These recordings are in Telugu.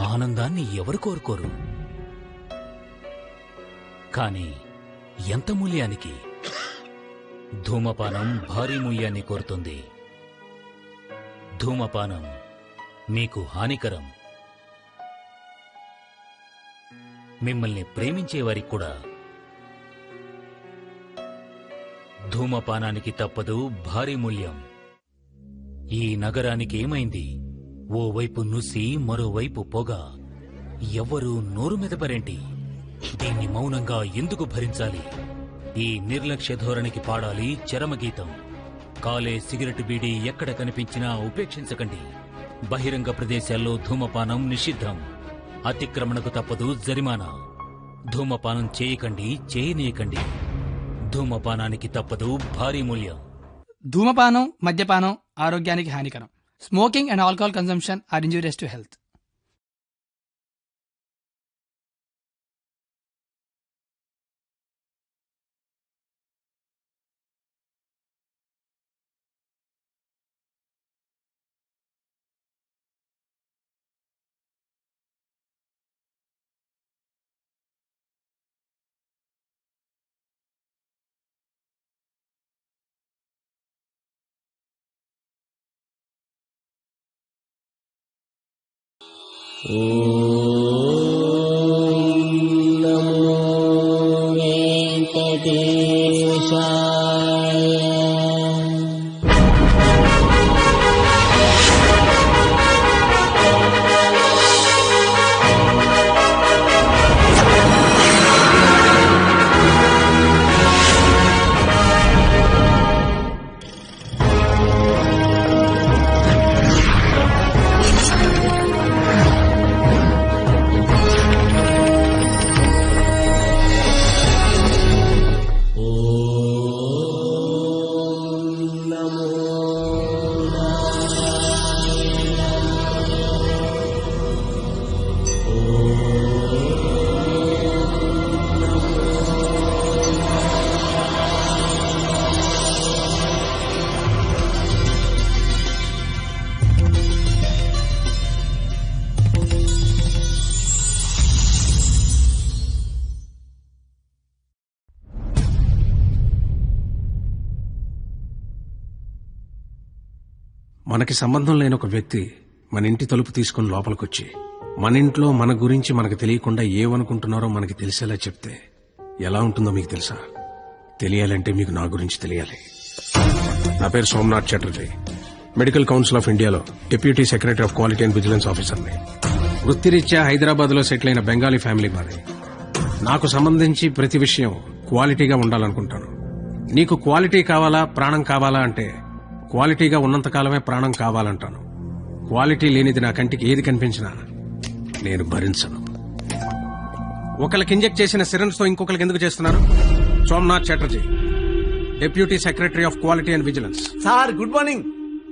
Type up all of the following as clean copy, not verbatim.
ఆనందాన్ని ఎవరు కోరుకోరు, కానీ ఎంత మూల్యానికి? ధూమపానం భారీ మూల్యాన్ని కోరుతుంది. ధూమపానం మీకు హానికరం. మిమ్మల్ని ప్రేమించేవారికి కూడా. ధూమపానానికి తప్పదు భారీ మూల్యం. ఈ నగరానికి ఏమైంది? ఓవైపు నుసి, మరోవైపు పొగ. ఎవ్వరూ నోరు మెదపరేంటి? దీన్ని మౌనంగా ఎందుకు భరించాలి? ఈ నిర్లక్ష్య ధోరణికి పాడాలి చరమగీతం. కాలే సిగరెట్ బీడీ ఎక్కడ కనిపించినా ఉపేక్షించకండి. బహిరంగ ప్రదేశాల్లో ధూమపానం నిషిద్ధం. అతిక్రమణకు తప్పదు జరిమానా. ధూమపానం చేయకండి, చేయనీయకండి. ధూమపానానికి తప్పదు భారీ మూల్యం. ధూమపానం, మద్యపానం ఆరోగ్యానికి హానికరం. Smoking and alcohol consumption are injurious to health. మనకి సంబంధం లేని ఒక వ్యక్తి మన ఇంటి తలుపు తీసుకుని లోపలికొచ్చి మన ఇంట్లో మన గురించి మనకు తెలియకుండా ఏమనుకుంటున్నారో మనకి తెలిసేలా చెప్తే ఎలా ఉంటుందో మీకు తెలుసా? తెలియాలంటే మీకు నా గురించి తెలియాలి. నా పేరు Somnath Chatterjee. Medical Council of ఇండియాలో deputy secretary of quality and vigilance ఆఫీసర్ని. వృత్తిరీత్యా హైదరాబాద్ లో సెటిల్ అయిన బెంగాలీ ఫ్యామిలీ మాది. నాకు సంబంధించి ప్రతి విషయం క్వాలిటీగా ఉండాలనుకుంటాను. నీకు క్వాలిటీ కావాలా, ప్రాణం కావాలా అంటే క్వాలిటీగా ఉన్నంతకాలమే ప్రాణం కావాలంటాను. క్వాలిటీ లేనిది నా కంటికి ఏది కనిపించినా నేను భరించను. ఒకళ్ళకి ఇంజెక్ట్ చేసిన సిరంజ్ తో ఇంకొకరికి ఎందుకు చేస్తున్నారు? Somnath Chatterjee, deputy secretary of quality and vigilance. Sir good morning.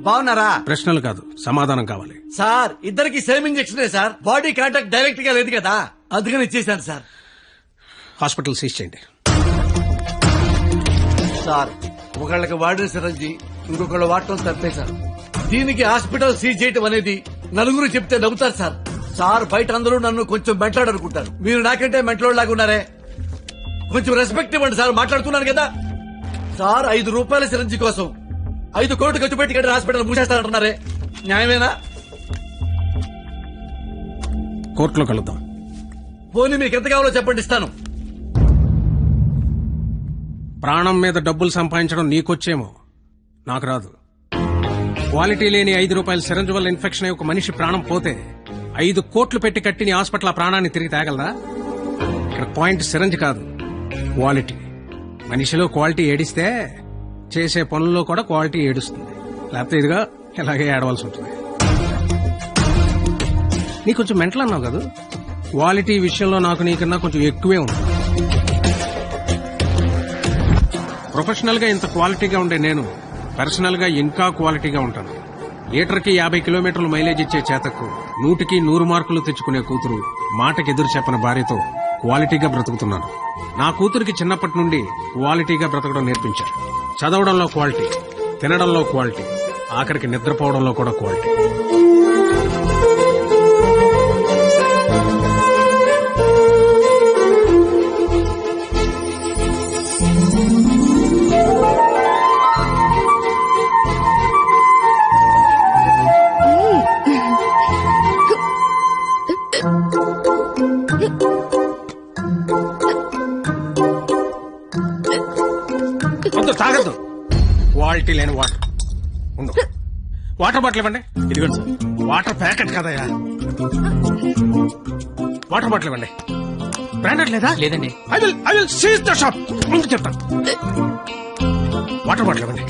బాగున్నారా? ప్రశ్నలు కాదు, సమాధానం కావాలి. సార్ ఇద్దరికి సేమ్ ఇంజెక్షనే సార్. బాడీ కాంటాక్ట్ డైరెక్ట్ గా లేదు కదా, అందుకని ఇచ్చేసాను సార్. హాస్పిటల్ సీజ్ చేయండి. సార్ ఒకళ్ళకి వాడిన సిరంజి ఇంకొకళ్ళు వాడటం తప్పే సార్. దీనికి హాస్పిటల్ సీజ్ చేయటం అనేది నలుగురు చెప్తే నవ్వుతారు సార్. సార్ బయట అందరూ నన్ను కొంచెం మెంట్లాడనుకుంటారు. మీరు నాకంటే మెంట్లోలాగా ఉన్నారే, కొంచెం రెస్పెక్ట్ ఇవ్వండి సార్. మాట్లాడుతున్నాను కదా సార్. 5 రూపాయల సిరంజి కోసం 5 కోట్లు ఖర్చు పెట్టి కట్టిన హాస్పిటల్ మూసేస్తానంటున్నారే, న్యాయమేనా? కోర్టులో కలుద్దాం. పోనీ మీకు ఎంత కావాలో చెప్పండి, ఇస్తాను. ప్రాణం మీద డబ్బులు సంపాదించడం నీకొచ్చేమో, నాకు రాదు. క్వాలిటీ లేని 5 రూపాయల సిరంజ్ వల్ల ఇన్ఫెక్షన్ అయి ఒక మనిషి ప్రాణం పోతే 5 కోట్లు పెట్టి కట్టిన హాస్పిటల్ ఆ ప్రాణాన్ని తిరిగి తేగలదా? ఇక్కడ పాయింట్ సిరంజ్ కాదు, క్వాలిటీ. మనిషిలో క్వాలిటీ ఏడిస్తే చేసే పనుల్లో కూడా క్వాలిటీ ఏడుస్తుంది. లేకపోతే ఇదిగా ఇలాగే ఏడవలసి ఉంటుంది. నీకు కొంచెం మెంటల్ అన్నావు కదా, క్వాలిటీ విషయంలో నాకు నీకన్నా కొంచెం ఎక్కువే ఉంది. ప్రొఫెషనల్ గా ఇంత క్వాలిటీగా ఉండే నేను పర్సనల్ గా ఇంకా క్వాలిటీగా ఉంటాను. లీటర్కి 50 కిలోమీటర్లు మైలేజ్ ఇచ్చే చేతకు 100కి 100 మార్కులు తెచ్చుకునే కూతురు, మాటకి ఎదురు చెప్పని భార్యతో క్వాలిటీగా బ్రతుకుతున్నాను. నా కూతురికి చిన్నప్పటి నుండి క్వాలిటీగా బ్రతకడం నేర్పించారు. చదవడంలో క్వాలిటీ, తినడంలో క్వాలిటీ, ఆఖరికి నిద్రపోవడంలో కూడా క్వాలిటీ. వద్దు, తాగద్దు. క్వాలిటీ లేని వాటర్ ఉండు. వాటర్ బాటిల్ ఇవ్వండి. ఇదిగోండి సార్. వాటర్ ప్యాకెట్ కదయ్యా. వాటర్ బాటిల్ ఇవ్వండి. బ్రాండెడ్ లేదా? లేదండి. I will seize the shop. ముందు చెప్తాను. వాటర్ బాటిల్ ఇవ్వండి.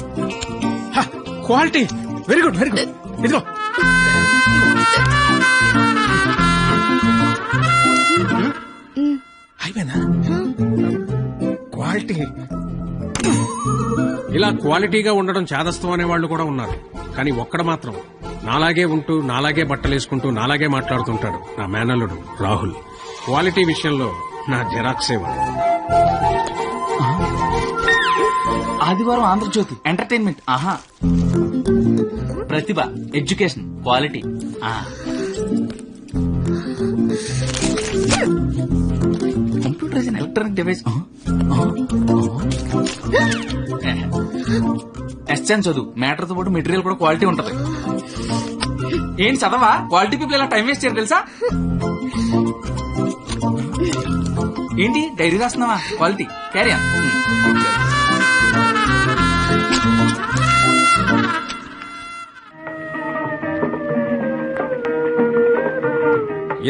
Quality very good, very good. ఇదిగో. అయిపోయిందా? క్వాలిటీ. ఇలా క్వాలిటీగా ఉండడం చాదస్తం అనే వాళ్ళు కూడా ఉన్నారు. కానీ ఒక్కడ మాత్రం నాలాగే ఉంటూ, నాలాగే బట్టలేసుకుంటూ, నాలాగే మాట్లాడుతుంటాడు. నా మేనల్లుడు రాహుల్. క్వాలిటీ విషయంలో నా జెరాక్సే వాడు. ఆదివారం ఆంధ్రజ్యోతి ఎంటర్టైన్మెంట్. ఆహా, ప్రతిభ, education, quality. Computer is electronic device. SN చదువు, మ్యాటర్ తో పాటు మెటీరియల్ కూడా క్వాలిటీ ఉంటది. ఏంటి చదవా? క్వాలిటీ పీపుల్ ఇలా టైం వేస్ట్ చేయరు తెలుసా? ఏంటి డైరీ రాస్తున్నావా? Quality carry on.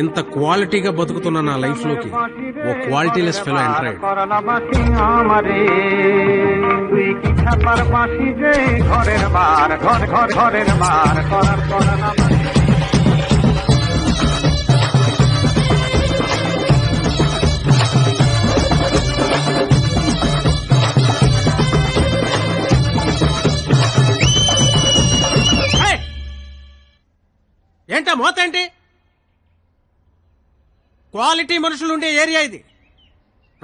ఇంత క్వాలిటీగా బతుకుతున్న నా లైఫ్ లోకి ఓ క్వాలిటీలెస్ ఫెలో ఎంటర్ అయ్యాడు. ఏంటా మోత ఏంటి? క్వాలిటీ మనుషులుండే ఏరియా ఇది.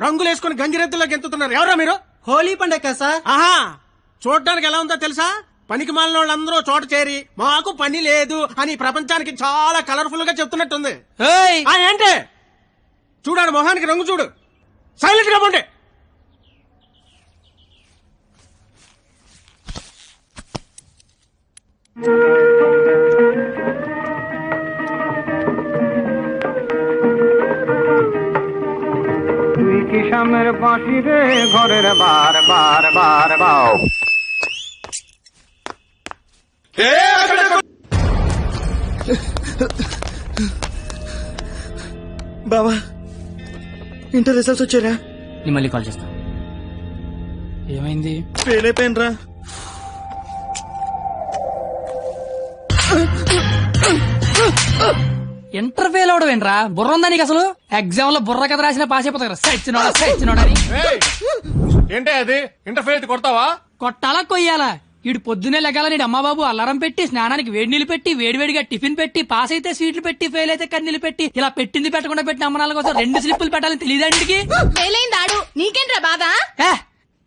రంగులేసుకుని గంగిరెద్దులోకి ఎంతుతున్నారు. ఎవరా మీరు? హోలీ పండగ సార్. ఆహా, చూడ్డానికి ఎలా ఉందో తెలుసా? పనికి మాలిన వాళ్ళందరూ చోట చేరి మాకు పని లేదు అని ప్రపంచానికి చాలా కలర్ఫుల్ గా చెప్తున్నట్టుంది. ఏంటి చూడాడు, మొహానికి రంగు చూడు. సైలెంట్ గా ఉండే. কিসামের বাঁশি রে ঘরের বার বার বার বাও। బాబా ఇంటర్ రిజల్ట్స్ వచ్చారా? నేను మళ్ళీ కాల్ చేస్తా. ఏమైంది? ఫెయిల్ అయిపోయినరా. ఇంటర్ ఫెయిల్ అవడం ఏంట్రా? బుర్ర ఉందా నీకు అసలు? ఎగ్జామ్ లో బుర్ర కథ రాసిన పాస్ అయిపోతారు. సచ్చినోడని ఏంటే అది? ఇంటర్ ఫెయిల్ కొడతావా? కొట్టాలా కొయ్యాలా? ఈడు పొద్దునే లెగాల నీడు అమ్మాబాబు అల్లారం పెట్టి, స్నానానికి వేడి నీళ్లు పెట్టి, వేడివేడిగా టిఫిన్ పెట్టి, పాస్ అయితే స్వీట్లు పెట్టి, ఫెయిల్ అయితే కన్నీళ్లు పెట్టి, ఇలా పెట్టింది పెట్టకుండా పెట్టిన అమ్మనాల కోసం 2 స్లిప్పులు పెట్టాలని తెలియదండికి. నీకేంట్రా బాధ?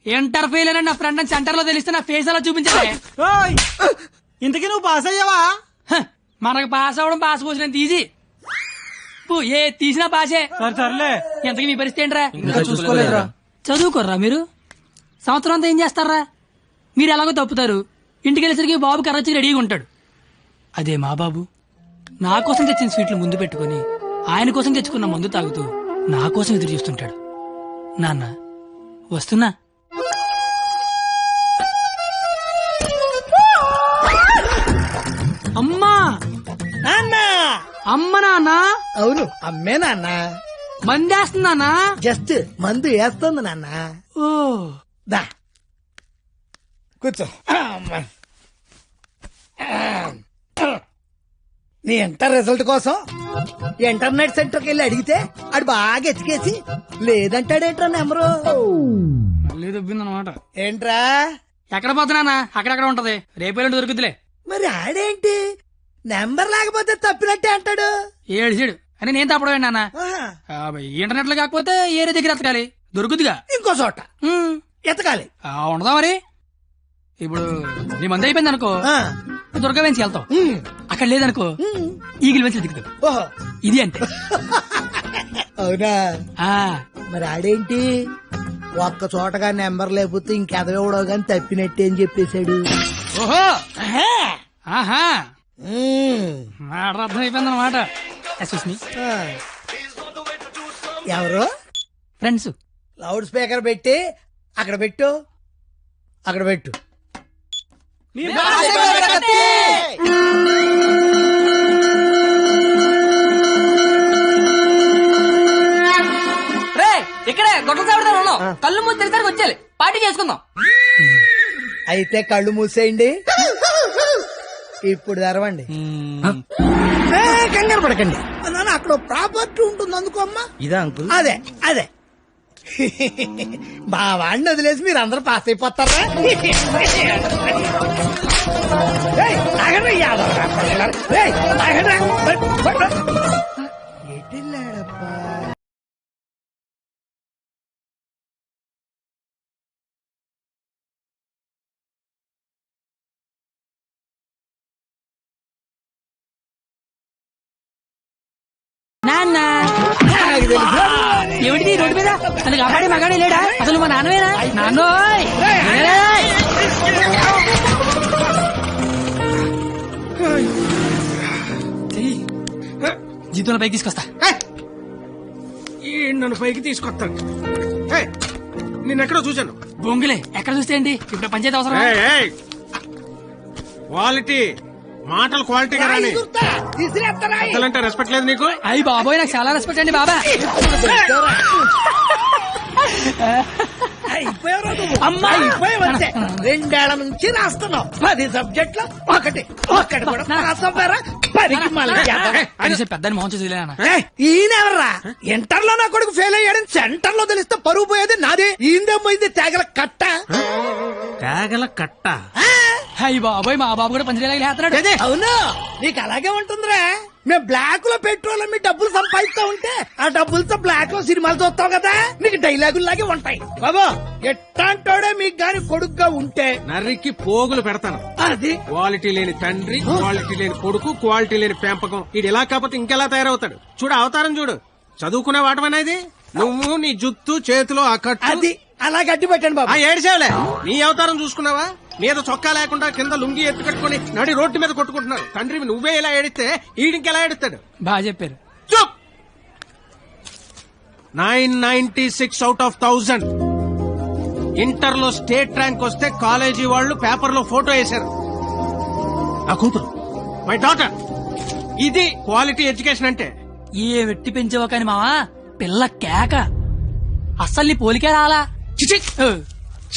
ఇంటర్ ఫెయిల్ అని నా ఫ్రెండ్ అని సెంటర్ లో తెలిస్తే నా ఫేస్ అలా చూపించాలి. ఇంతకీ నువ్వు పాస్ అయ్యావా? మనకు పాస్ అవడం పాస్ పోసినంత ఈజీ. ఏ తీసినా పాసే. సర్లే. ఎంతకీ మీ పరిస్థితి ఏంట్రా? చూసుకోలేదురా. చదువుకోర్రా మీరు. సంవత్సరం అంతా ఏం చేస్తారా? మీరు ఎలాగో తప్పుతారు. ఇంటికి వెళ్ళేసరికి బాబు కర్రొచ్చి రెడీగా ఉంటాడు. అదే మా బాబు నా కోసం తెచ్చిన స్వీట్లు ముందు పెట్టుకుని, ఆయన కోసం తెచ్చుకున్న మందు తాగుతూ నా కోసం ఎదురు చూస్తుంటాడు. నాన్న వస్తున్నా. అమ్మా నాన్న. అమ్మ నాన్న. అవును అమ్మే నాన్న. మందేస్తున్నానా? జస్ట్ మందు వేస్తుంది నాన్న. ఓ దా కూర్చో. అమ్మా. నీ ఇంటర్ రిజల్ట్ కోసం ఇంటర్నెట్ సెంటర్కి వెళ్ళి అడిగితే ఆడు బాగా ఎతికేసి లేదంటాడేంట్రా నెంబరు. మళ్ళీ దొబ్బిందనమాట. ఏంట్రా? ఎక్కడ పోతున్నానా? అక్కడక్కడ ఉంటది. రేపు దొరుకుతులే. మరి ఆడేంటి నెంబర్ లేకపోతే తప్పినట్టే అంటాడు. ఏడు అని నేను తప్పడం నాన్న. ఆహా. ఇంటర్నెట్ లో కాకపోతే ఏరే దగ్గర ఎతకాలి. దొరుకుతుగా ఇంకో చోట ఎతకాలి. ఉండదా మరి? ఇప్పుడు నీ మంది అయిపోయింది అనుకో, ఆ. దుర్గా వెంచి వెళ్తాం. అక్కడ లేదనుకో ఈగిల్ వెంచి దిగుతాం. ఓహో ఇది అంటే అవునా? ఆ మరి ఆడేంటి ఒక్క చోటగా నెంబర్ లేకపోతే ఇంకెదవడో గాని తప్పినట్టే అని చెప్పేశాడు. ఓహో ఆహా ఉమ్. మాట అర్థం అయిపోయింది అనమాట. ఆ. ఎవరు? ఫ్రెండ్స్ లౌడ్ స్పీకర్ పెట్టి అక్కడ పెట్టు, అక్కడ పెట్టు. ఇక్కడే గొడవ చావడతాను ఉన్నాం. కళ్ళు మూసి తెరిసరికి వచ్చేయాలి, పార్టీ చేసుకుందాం. అయితే కళ్ళు మూసేయండి, ఇప్పుడు తెరవండి. కంగారు పడకండి నాన్న, అక్కడ ప్రాపర్టీ ఉంటుంది అందుకో అమ్మా. ఇదా అంకుల్? అదే అదే. మా వాడిని వదిలేసి మీరు అందరూ పాస్ అయిపోతారా? ఏయ్, ఆగండి, యాదవరా పిల్లలు. ఏయ్, ఆగండి. ఎటెళ్ళాడప్పా? నాన్న ఏమిటి రోడ్డు మీద తనకి కాపాడే మగాడే లేడా? అసలు మా నాన్నవేనా? నాన్నోయ్ జీతంలో పైకి తీసుకొస్తా. నన్ను పైకి తీసుకొస్తాను. నిన్నెక్కడో చూశాను. బొంగులే ఎక్కడ చూస్తే ఏంటి, ఇప్పుడు పంచాయతీ అవసరం. క్వాలిటీ మాటలు క్వాలిటీగా రాని. అసలంటే రెస్పెక్ట్ లేదు నీకు? అయ్యి బాబోయ్, నాకు చాలా రెస్పెక్ట్ అండి బాబా. అమ్మా అయిపోయావంతే. 2 ఏళ్ల నుంచి రాస్తున్నావు 10 సబ్జెక్టులు, ఒకటి కూడా పాస్ అవ్వరా? 10కి మళ్ళీ పెద్దని మోహన్ చూసి ఈయనెవర్రా? ఇంటర్ లో నా కొడుకు ఫెయిల్ అయ్యాడని సెంటర్ లో తెలిస్తే పరువు పోయేది నాదే. ఈందే పోయింది తేగల కట్ట. తేగల కట్ట? అయ్యి బాబోయ్, మా బాబు కూడా పంచలేస్తున్నాడు. అవును, నీకు అలాగే ఉంటుందిరా. మేము బ్లాక్ లో పెట్రోల్ మీ డబ్బులు సంపాదిస్తా ఉంటే ఆ డబ్బులతో బ్లాక్ లో సినిమాలు చూస్తావు కదా, నీకు డైలాగులు లాగే ఉంటాయి. బాబా ఎట్టాంటోడే మీకు గాని కొడుకుగా ఉంటే నర్రికి పోగులు పెడతాను. అది క్వాలిటీ లేని తండ్రి, క్వాలిటీ లేని కొడుకు, క్వాలిటీ లేని పెంపకం. ఇది ఎలా కాకపోతే ఇంకెలా తయారవుతాడు? చూడు అవతారం చూడు. చదువుకునే వాటమనేది నువ్వు, నీ జుత్తు చేతిలో ఆ కట్టు. అది అలా గట్టి పెట్టండి బాబా. ఏడ్చావులే, నీ అవతారం చూసుకున్నావా? మీద చొక్కా లేకుండా కింద లుంగి ఎత్తు కట్టుకుని నడి రోడ్డు మీద కొట్టుకుంటున్నారు. తండ్రివి నువ్వే ఇలా ఏడిస్తే ఈడింకెలా ఏడుస్తాడు? బాగా చెప్పారు. 996 అవుట్ ఆఫ్ 1000. ఇంటర్ లో స్టేట్ ర్యాంక్ వస్తే కాలేజీ వాళ్ళు పేపర్ లో ఫోటో వేశారు. ఆ కూతురు మై డాటర్. ఇది క్వాలిటీ ఎడ్యుకేషన్ అంటే. ఏ వెట్టి పెంచావో కాని మావా, పిల్ల కేక. అస్సలు నీ పోలికే రాలా. చిచి,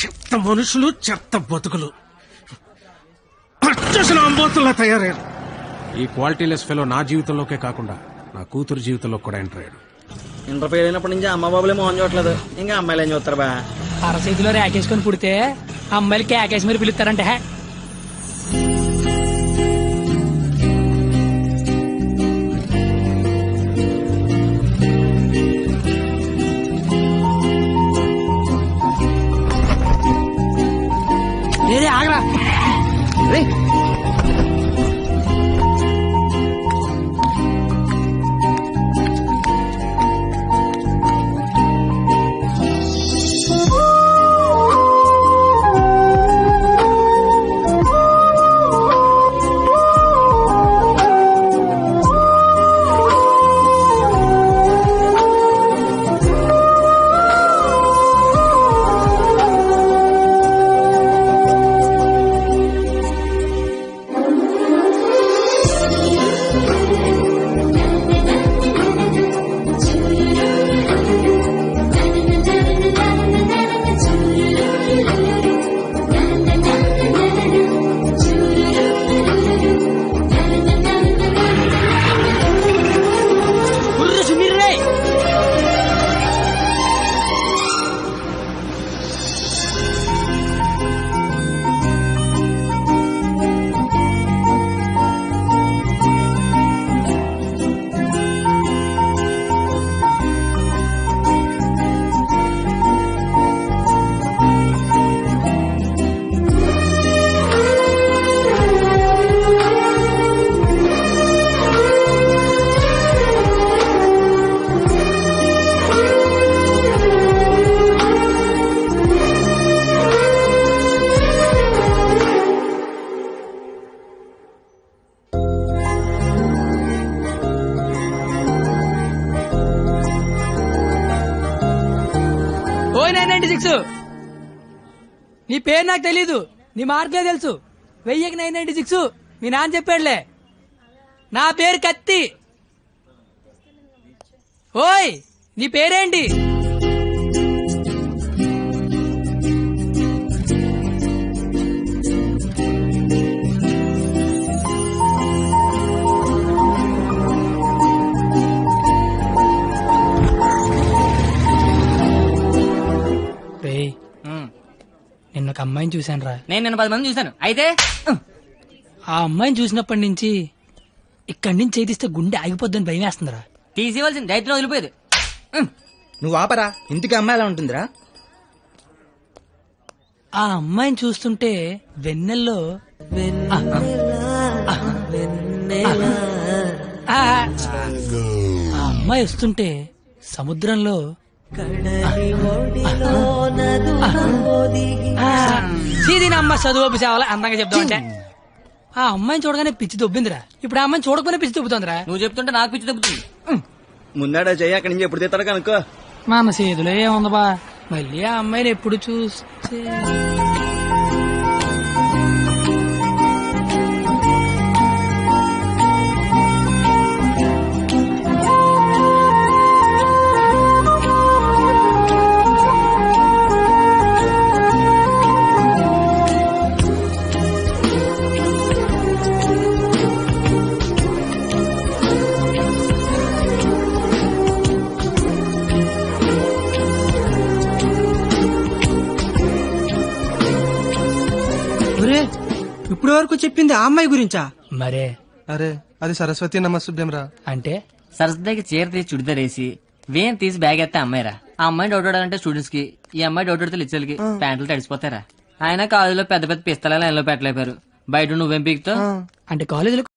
చెత్త మనుషులు, చెత్త బతుకులు, పచ్చసిన అంబోతుల్లా తయారయ్యారు. ఈ క్వాలిటీలెస్ ఫెలో నా జీవితంలోకే కాకుండా నా కూతురు జీవితంలో కూడా ఎంటర్ అయ్యాడు. ఇంటర్ ఫెయిల్ అయినప్పటి నుంచి అమ్మ బాబులే మోహన్ చూడట్లేదు, ఇంకా అమ్మాయిలు ఏం చూస్తారు బా? అరచేతిలో రేకేసుకొని పుడితే అమ్మాయిలు కేకేసి మీరు పిలుస్తారంటే. లేదే ఆగరా. 996. నీ పేరు నాకు తెలీదు, నీ మార్కులే తెలుసు. 996 మీ నాన్న చెప్పాడులే. నా పేరు కత్తి. ఓయ్, నీ పేరేంటి? రేయ్, నిన్న ఒక అమ్మాయిని చూశాను రా. నేను నిన్న 10 మంది చూశాను. అయితే ఆ అమ్మాయిని చూసినప్పటి నుంచి ఇక్కడి నుంచి చేతిస్తే గుండె ఆగిపోద్దని భయం వేస్తుందిరా. తీసివలసిన దైత్యం వదిలిపోయేది. నువ్వు ఆపరా, ఇంటికి అమ్మాయి ఎలా ఉంటుందిరా? ఆ అమ్మాయిని చూస్తుంటే వెన్నెల్లో ఆ అమ్మాయి వస్తుంటే సముద్రంలో అమ్మ చదువు సేవలు అందంగా చెప్తామంటే ఆ అమ్మాయిని చూడగానే పిచ్చి దొబ్బిందిరా. ఇప్పుడు ఆ అమ్మాయిని చూడకపోయినా పిచ్చి దొబ్బుతుందిరా. నువ్వు చెప్తుంటే నాకు పిచ్చి తగ్గుతుంది. ముందాడా చెయ్యి, అక్కడి నుంచి ఎప్పుడు తీస్తాడో కనుక్కో. మన చేతిలో ఏముంది బా, మళ్ళీ ఆ అమ్మాయిని ఎప్పుడు చూస్తే ఇప్పుడు వరకు చెప్పింది ఆ అమ్మాయి గురించా? మరే. అరే అది సరస్వతి నమస్తుభ్యం రా. అంటే సరస్వతికి చీర తీసి చుడిదార్ వేసి వేన్ తీసి బ్యాగ్ ఎత్తే అమ్మాయిరా. ఆ అమ్మాయి డౌట్ ఆడాలంటే స్టూడెంట్స్ కి, ఈ అమ్మాయి డౌట్ ఆడితే లిచ్చర్లకి ప్యాంట్లు తడిసిపోతారా. ఆయన కాలేజీలో పెద్ద పెద్ద పిస్తల లైన్లో పెట్టలేపారు. బయట నువ్వేం పీకుతావు? అంటే కాలేజీలో